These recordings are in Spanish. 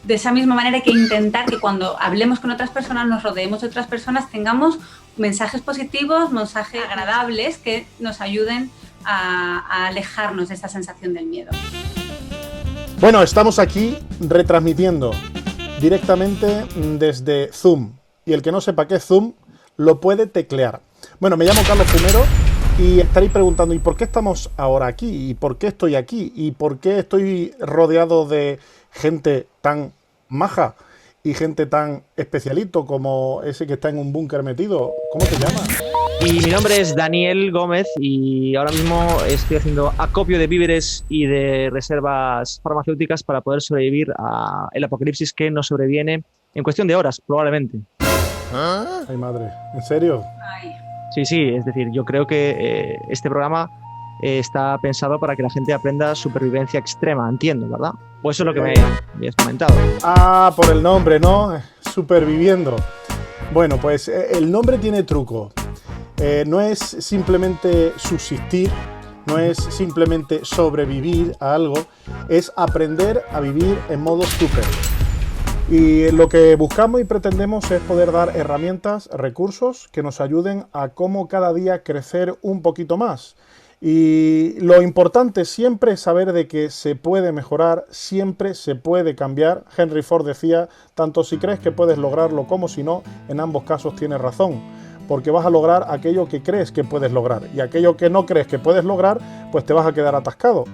de esa misma manera hay que intentar que cuando hablemos con otras personas, nos rodeemos de otras personas, tengamos mensajes positivos, mensajes agradables que nos ayuden a alejarnos de esa sensación del miedo. Bueno, estamos aquí retransmitiendo directamente desde Zoom. Y el que no sepa qué es Zoom, lo puede teclear. Bueno, me llamo Carlos Fumero y estaréis preguntando, ¿y por qué estamos ahora aquí? ¿Y por qué estoy aquí? ¿Y por qué estoy rodeado de gente tan maja y gente tan especialito como ese que está en un búnker metido? ¿Cómo te llamas? Y mi nombre es Daniel Gómez y ahora mismo estoy haciendo acopio de víveres y de reservas farmacéuticas para poder sobrevivir al apocalipsis que nos sobreviene en cuestión de horas, probablemente. Ay, madre, ¿en serio? Ay. Sí, es decir, yo creo que este programa está pensado para que la gente aprenda supervivencia extrema, entiendo, ¿verdad? Pues eso es lo que me has comentado. Ah, por el nombre, ¿no? Superviviendo. Bueno, pues el nombre tiene truco. No es simplemente subsistir, no es simplemente sobrevivir a algo, es aprender a vivir en modo super. Y lo que buscamos y pretendemos es poder dar herramientas, recursos que nos ayuden a cómo cada día crecer un poquito más. Y lo importante siempre es saber de que se puede mejorar, siempre se puede cambiar. Henry Ford decía, tanto si crees que puedes lograrlo como si no, en ambos casos tienes razón. Porque vas a lograr aquello que crees que puedes lograr. Y aquello que no crees que puedes lograr, pues te vas a quedar atascado.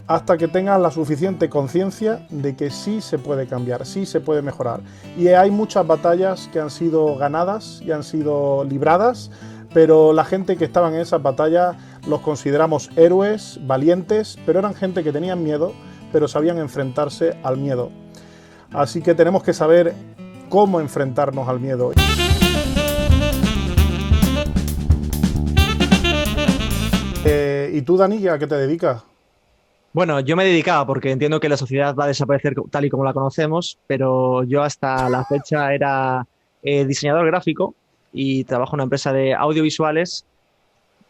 Hasta que tengas la suficiente conciencia de que sí se puede cambiar, sí se puede mejorar. Y hay muchas batallas que han sido ganadas y han sido libradas, pero la gente que estaba en esas batallas los consideramos héroes, valientes, pero eran gente que tenían miedo, pero sabían enfrentarse al miedo. Así que tenemos que saber cómo enfrentarnos al miedo. ¿Y tú, Dani, a qué te dedicas? Bueno, yo me dedicaba porque entiendo que la sociedad va a desaparecer tal y como la conocemos, pero yo hasta la fecha era diseñador gráfico y trabajo en una empresa de audiovisuales,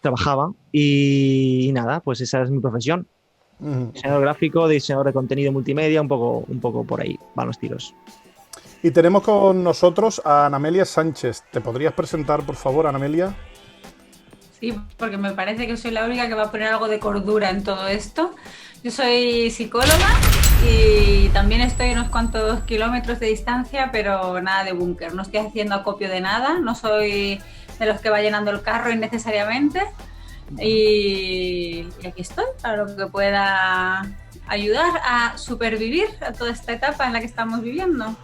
trabajaba y nada, pues esa es mi profesión. Diseñador gráfico, diseñador de contenido multimedia, un poco por ahí van los tiros. Y tenemos con nosotros a Anamelia Sánchez. ¿Te podrías presentar, por favor, Anamelia? Sí, porque me parece que soy la única que va a poner algo de cordura en todo esto. Yo soy psicóloga y también estoy a unos cuantos kilómetros de distancia, pero nada de búnker. No estoy haciendo acopio de nada, no soy de los que va llenando el carro innecesariamente. Y aquí estoy para lo que pueda ayudar a supervivir a toda esta etapa en la que estamos viviendo.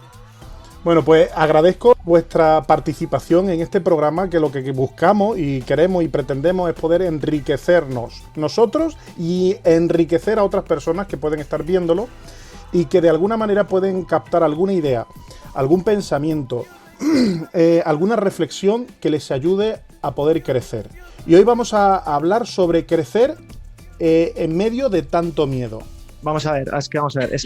Bueno, pues agradezco vuestra participación en este programa, que lo que buscamos y queremos y pretendemos es poder enriquecernos nosotros y enriquecer a otras personas que pueden estar viéndolo y que de alguna manera pueden captar alguna idea, algún pensamiento, alguna reflexión que les ayude a poder crecer. Y hoy vamos a hablar sobre crecer en medio de tanto miedo. Vamos a ver, es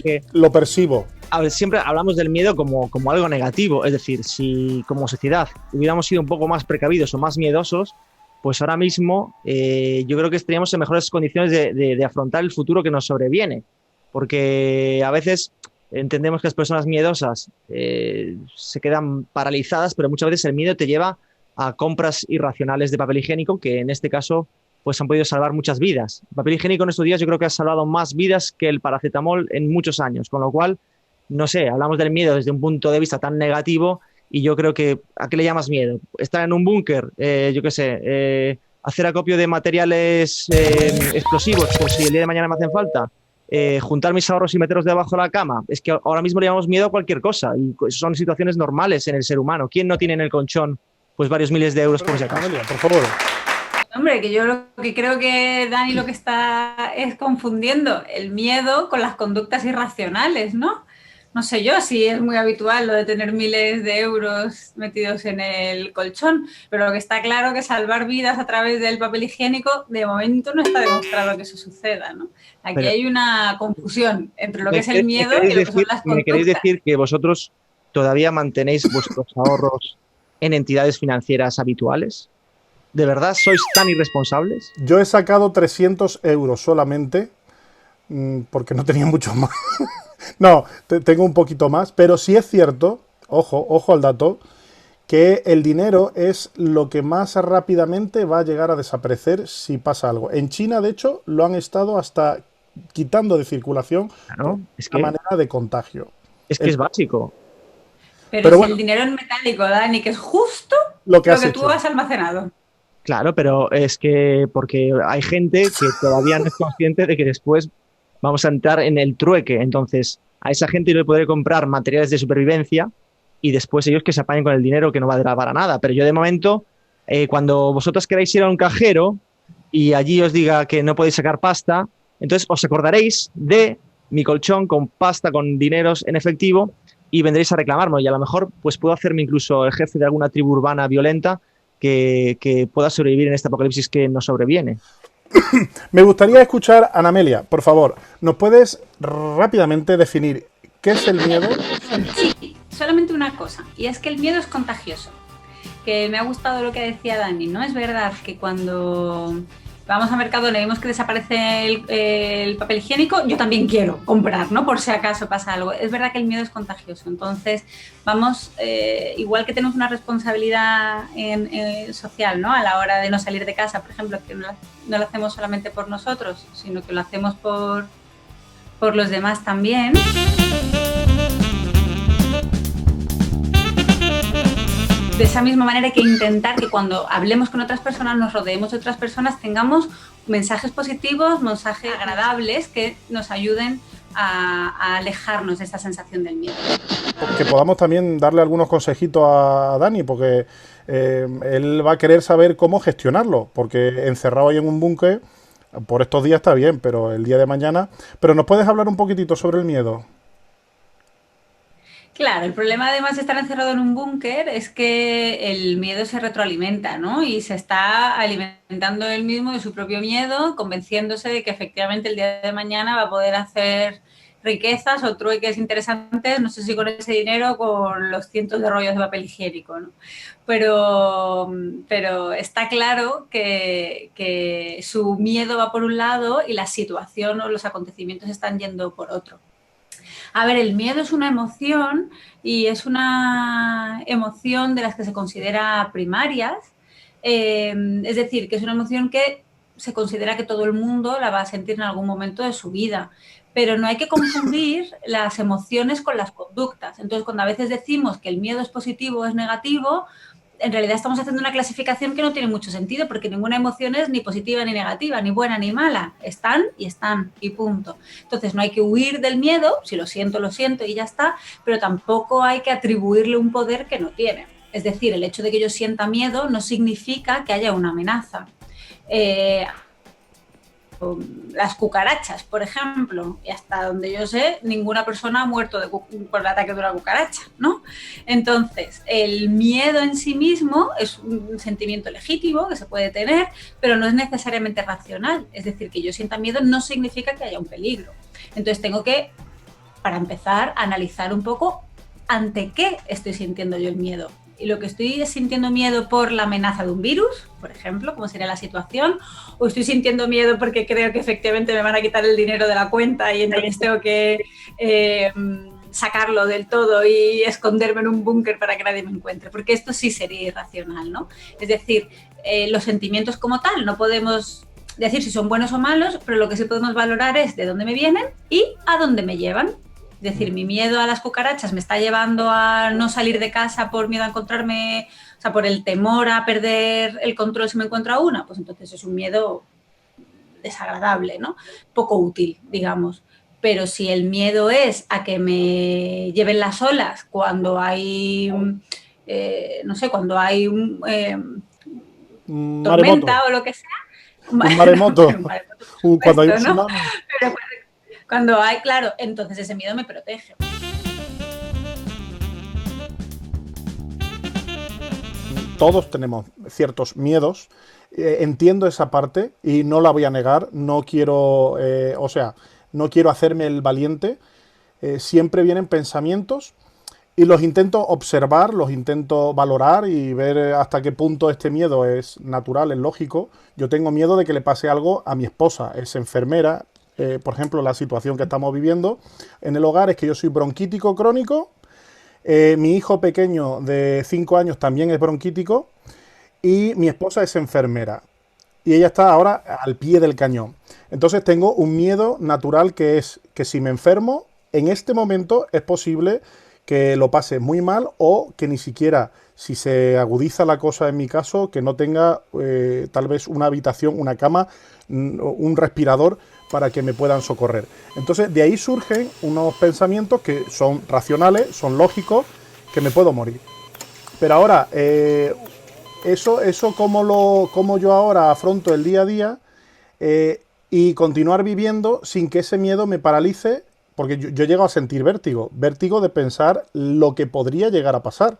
que lo percibo. A ver, siempre hablamos del miedo como algo negativo, es decir, si como sociedad hubiéramos sido un poco más precavidos o más miedosos, pues ahora mismo yo creo que estaríamos en mejores condiciones de afrontar el futuro que nos sobreviene, porque a veces entendemos que las personas miedosas se quedan paralizadas, pero muchas veces el miedo te lleva a compras irracionales de papel higiénico, que en este caso pues han podido salvar muchas vidas. El papel higiénico en estos días yo creo que ha salvado más vidas que el paracetamol en muchos años, con lo cual, no sé, hablamos del miedo desde un punto de vista tan negativo y yo creo que, ¿a qué le llamas miedo? Estar en un búnker, yo qué sé, hacer acopio de materiales explosivos por si el día de mañana me hacen falta, juntar mis ahorros y meterlos debajo de la cama. Es que ahora mismo le llamamos miedo a cualquier cosa y son situaciones normales en el ser humano. ¿Quién no tiene en el colchón pues varios miles de euros por si acaso? Por favor. Hombre, que yo lo que creo que Dani lo que está es confundiendo el miedo con las conductas irracionales, ¿no? No sé yo si es muy habitual lo de tener miles de euros metidos en el colchón, pero lo que está claro que salvar vidas a través del papel higiénico, de momento no está demostrado que eso suceda, ¿no? Aquí pero hay una confusión entre lo que es el miedo y lo que son las conductas. ¿Me queréis decir que vosotros todavía mantenéis vuestros ahorros en entidades financieras habituales? ¿De verdad sois tan irresponsables? Yo he sacado 300 euros solamente, porque no tenía mucho más. No, tengo un poquito más, pero sí es cierto, ojo al dato, que el dinero es lo que más rápidamente va a llegar a desaparecer si pasa algo. En China, de hecho, lo han estado hasta quitando de circulación por Claro, una manera de contagio. es que El- es básico. Pero pero si bueno, el dinero es metálico, Dani, que es justo lo que lo has que tú hecho. has almacenado. Claro, pero es que porque hay gente que todavía no es consciente de que después vamos a entrar en el trueque. Entonces, a esa gente yo le podré comprar materiales de supervivencia y después ellos que se apañen con el dinero que no valdrá para nada. Pero yo de momento, cuando vosotros queráis ir a un cajero y allí os diga que no podéis sacar pasta, entonces os acordaréis de mi colchón con pasta, con dineros en efectivo y vendréis a reclamarme. Y a lo mejor pues puedo hacerme incluso el jefe de alguna tribu urbana violenta que pueda sobrevivir en este apocalipsis que nos sobreviene. Me gustaría escuchar, Ana Amelia, por favor, ¿nos puedes rápidamente definir qué es el miedo? Sí, solamente una cosa, y es que el miedo es contagioso. Que me ha gustado lo que decía Dani, ¿no? Es verdad que cuando vamos a Mercadona y vemos que desaparece el papel higiénico, yo también quiero comprar, ¿no? Por si acaso pasa algo. Es verdad que el miedo es contagioso, entonces vamos, igual que tenemos una responsabilidad social, ¿no? A la hora de no salir de casa, por ejemplo, que no lo hacemos solamente por nosotros, sino que lo hacemos por los demás también. De esa misma manera hay que intentar que cuando hablemos con otras personas, nos rodeemos de otras personas, tengamos mensajes positivos, mensajes agradables que nos ayuden a alejarnos de esta sensación del miedo. Que podamos también darle algunos consejitos a Dani, porque él va a querer saber cómo gestionarlo, porque encerrado ahí en un búnker, por estos días está bien, pero el día de mañana... Pero ¿nos puedes hablar un poquitito sobre el miedo? Claro, el problema además de estar encerrado en un búnker es que el miedo se retroalimenta, ¿no? Y se está alimentando él mismo de su propio miedo, convenciéndose de que efectivamente el día de mañana va a poder hacer riquezas o trueques interesantes, no sé si con ese dinero o con los cientos de rollos de papel higiénico, ¿no? Pero está claro que su miedo va por un lado y la situación o los acontecimientos están yendo por otro. A ver, el miedo es una emoción y es una emoción de las que se considera primarias, es decir, que es una emoción que se considera que todo el mundo la va a sentir en algún momento de su vida, pero no hay que confundir las emociones con las conductas. Entonces, cuando a veces decimos que el miedo es positivo o es negativo, en realidad estamos haciendo una clasificación que no tiene mucho sentido porque ninguna emoción es ni positiva ni negativa, ni buena ni mala. Están y punto. Entonces no hay que huir del miedo, si lo siento y ya está, pero tampoco hay que atribuirle un poder que no tiene. Es decir, el hecho de que yo sienta miedo no significa que haya una amenaza. Las cucarachas, por ejemplo, y hasta donde yo sé, ninguna persona ha muerto por el ataque de una cucaracha, ¿no? Entonces, el miedo en sí mismo es un sentimiento legítimo que se puede tener, pero no es necesariamente racional. Es decir, que yo sienta miedo no significa que haya un peligro. Entonces, tengo que, para empezar, analizar un poco ante qué estoy sintiendo yo el miedo. Y lo que estoy sintiendo miedo por la amenaza de un virus, por ejemplo, como sería la situación, o estoy sintiendo miedo porque creo que efectivamente me van a quitar el dinero de la cuenta y entonces tengo que sacarlo del todo y esconderme en un búnker para que nadie me encuentre, porque esto sí sería irracional, ¿no? Es decir, los sentimientos como tal no podemos decir si son buenos o malos, pero lo que sí podemos valorar es de dónde me vienen y a dónde me llevan. Es decir, mi miedo a las cucarachas me está llevando a no salir de casa por miedo a encontrarme, o sea, por el temor a perder el control si me encuentro a una, pues entonces es un miedo desagradable, ¿no? Poco útil, digamos. Pero si el miedo es a que me lleven las olas cuando hay, no sé, cuando hay tormenta o lo que sea. Un maremoto. Cuando hay un ¿no? tsunami. Pero cuando hay, claro, entonces ese miedo me protege. Todos tenemos ciertos miedos. Entiendo esa parte y no la voy a negar. No quiero, no quiero hacerme el valiente. Siempre vienen pensamientos y los intento observar, los intento valorar y ver hasta qué punto este miedo es natural, es lógico. Yo tengo miedo de que le pase algo a mi esposa, es enfermera, por ejemplo, la situación que estamos viviendo en el hogar es que yo soy bronquítico crónico, mi hijo pequeño de 5 años también es bronquítico y mi esposa es enfermera. Y ella está ahora al pie del cañón. Entonces tengo un miedo natural que es que si me enfermo, en este momento es posible que lo pase muy mal o que ni siquiera, si se agudiza la cosa en mi caso, que no tenga tal vez una habitación, una cama, un respirador para que me puedan socorrer. Entonces de ahí surgen unos pensamientos que son racionales, son lógicos, que me puedo morir. Pero ahora... Eso como yo ahora afronto el día a día y continuar viviendo sin que ese miedo me paralice, porque yo llego a sentir vértigo de pensar lo que podría llegar a pasar.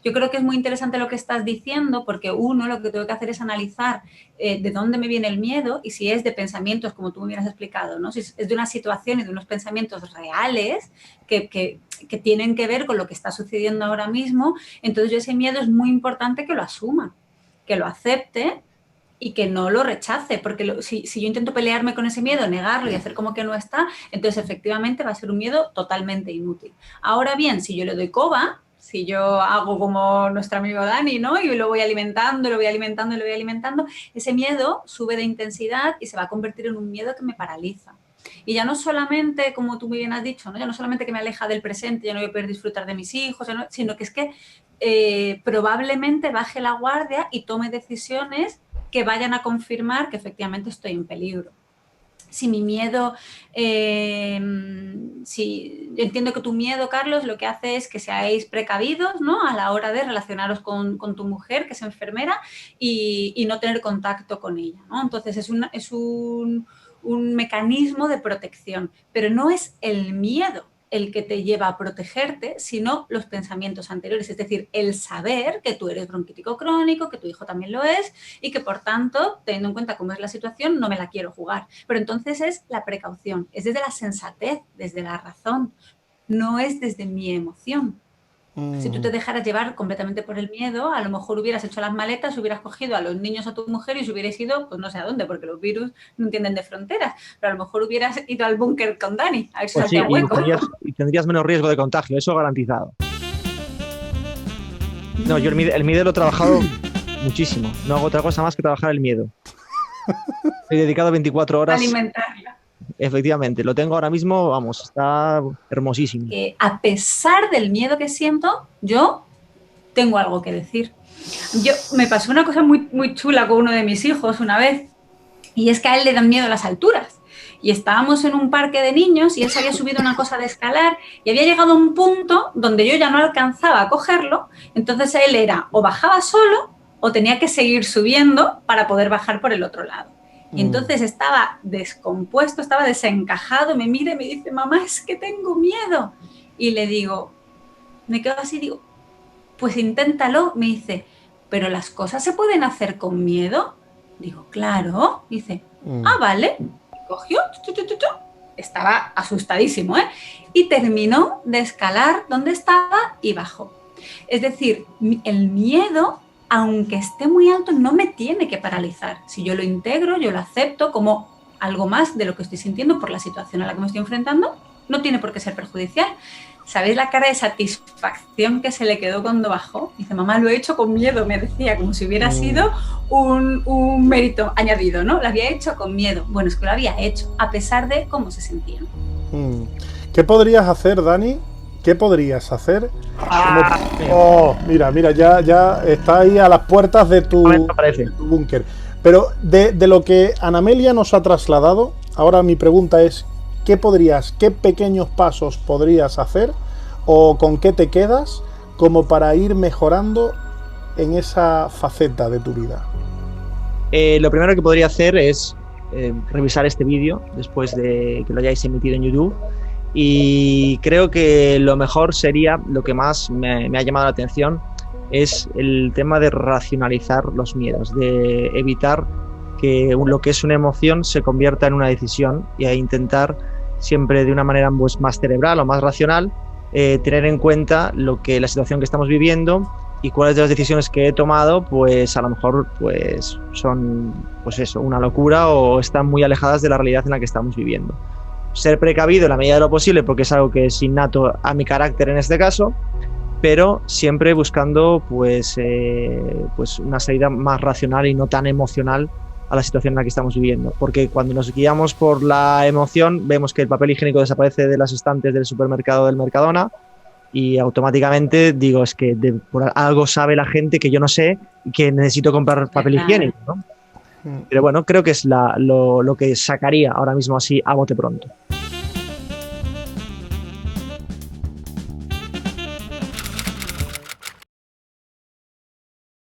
Yo creo que es muy interesante lo que estás diciendo, porque uno lo que tengo que hacer es analizar de dónde me viene el miedo y si es de pensamientos, como tú me hubieras explicado, ¿no? Si es de una situación y de unos pensamientos reales que tienen que ver con lo que está sucediendo ahora mismo, entonces yo ese miedo es muy importante que lo asuma, que lo acepte y que no lo rechace, porque si yo intento pelearme con ese miedo, negarlo y hacer como que no está, entonces efectivamente va a ser un miedo totalmente inútil. Ahora bien, si yo le doy coba, si yo hago como nuestro amigo Dani, ¿no? Y lo voy alimentando, ese miedo sube de intensidad y se va a convertir en un miedo que me paraliza. Y ya no solamente, como tú muy bien has dicho, ¿no? Ya no solamente que me aleja del presente, ya no voy a poder disfrutar de mis hijos, sino que es que probablemente baje la guardia y tome decisiones que vayan a confirmar que efectivamente estoy en peligro. Si mi miedo, yo entiendo que tu miedo, Carlos, lo que hace es que seáis precavidos, ¿no? A la hora de relacionaros con tu mujer, que es enfermera, y no tener contacto con ella, ¿no? Entonces es un mecanismo de protección, pero no es el miedo el que te lleva a protegerte, sino los pensamientos anteriores, es decir, el saber que tú eres bronquítico crónico, que tu hijo también lo es y que, por tanto, teniendo en cuenta cómo es la situación, no me la quiero jugar. Pero entonces es la precaución, es desde la sensatez, desde la razón, no es desde mi emoción. Si tú te dejaras llevar completamente por el miedo, a lo mejor hubieras hecho las maletas, hubieras cogido a los niños, a tu mujer y os hubierais ido, pues no sé a dónde, porque los virus no entienden de fronteras, pero a lo mejor hubieras ido al búnker con Dani, a ver si salía hueco. Y tendrías menos riesgo de contagio, eso garantizado. No, yo el miedo lo he trabajado muchísimo, no hago otra cosa más que trabajar el miedo. He dedicado 24 horas... Alimentarla. Efectivamente, lo tengo ahora mismo, vamos, está hermosísimo. A pesar del miedo que siento, yo tengo algo que decir. Me pasó una cosa muy, muy chula con uno de mis hijos una vez, y es que a él le dan miedo las alturas. Y estábamos en un parque de niños y él se había subido una cosa de escalar y había llegado a un punto donde yo ya no alcanzaba a cogerlo, entonces él era o bajaba solo o tenía que seguir subiendo para poder bajar por el otro lado. Y entonces estaba descompuesto, estaba desencajado, me mira y me dice, mamá, es que tengo miedo. Y le digo, me quedo así, digo, pues inténtalo. Me dice, ¿pero las cosas se pueden hacer con miedo? Digo, claro. Dice, vale. Y cogió, estaba asustadísimo, ¿eh? Y terminó de escalar donde estaba y bajó. Es decir, el miedo, aunque esté muy alto, no me tiene que paralizar. Si yo lo integro, yo lo acepto como algo más de lo que estoy sintiendo por la situación a la que me estoy enfrentando, no tiene por qué ser perjudicial. ¿Sabéis la cara de satisfacción que se le quedó cuando bajó? Dice, mamá, lo he hecho con miedo, me decía, como si hubiera sido un mérito añadido, ¿no? Lo había hecho con miedo. Bueno, es que lo había hecho, a pesar de cómo se sentía. ¿Qué podrías hacer, Dani? ¿Qué podrías hacer? Mira, ya está ahí a las puertas de tu búnker. Pero de lo que Anamelia nos ha trasladado, ahora mi pregunta es, ¿qué pequeños pasos podrías hacer o con qué te quedas como para ir mejorando en esa faceta de tu vida? Lo primero que podría hacer es revisar este vídeo después de que lo hayáis emitido en YouTube. Y creo que lo mejor sería, lo que más me ha llamado la atención, es el tema de racionalizar los miedos, de evitar que lo que es una emoción se convierta en una decisión y a intentar siempre de una manera pues, más cerebral o más racional tener en cuenta la situación que estamos viviendo y cuáles de las decisiones que he tomado, pues a lo mejor pues son pues eso, una locura o están muy alejadas de la realidad en la que estamos viviendo. Ser precavido en la medida de lo posible, porque es algo que es innato a mi carácter en este caso, pero siempre buscando pues una salida más racional y no tan emocional a la situación en la que estamos viviendo, porque cuando nos guiamos por la emoción vemos que el papel higiénico desaparece de las estantes del supermercado del Mercadona y automáticamente digo, es que por algo sabe la gente que yo no sé y que necesito comprar papel higiénico, ¿no? Pero bueno, creo que es lo que sacaría ahora mismo así a bote pronto.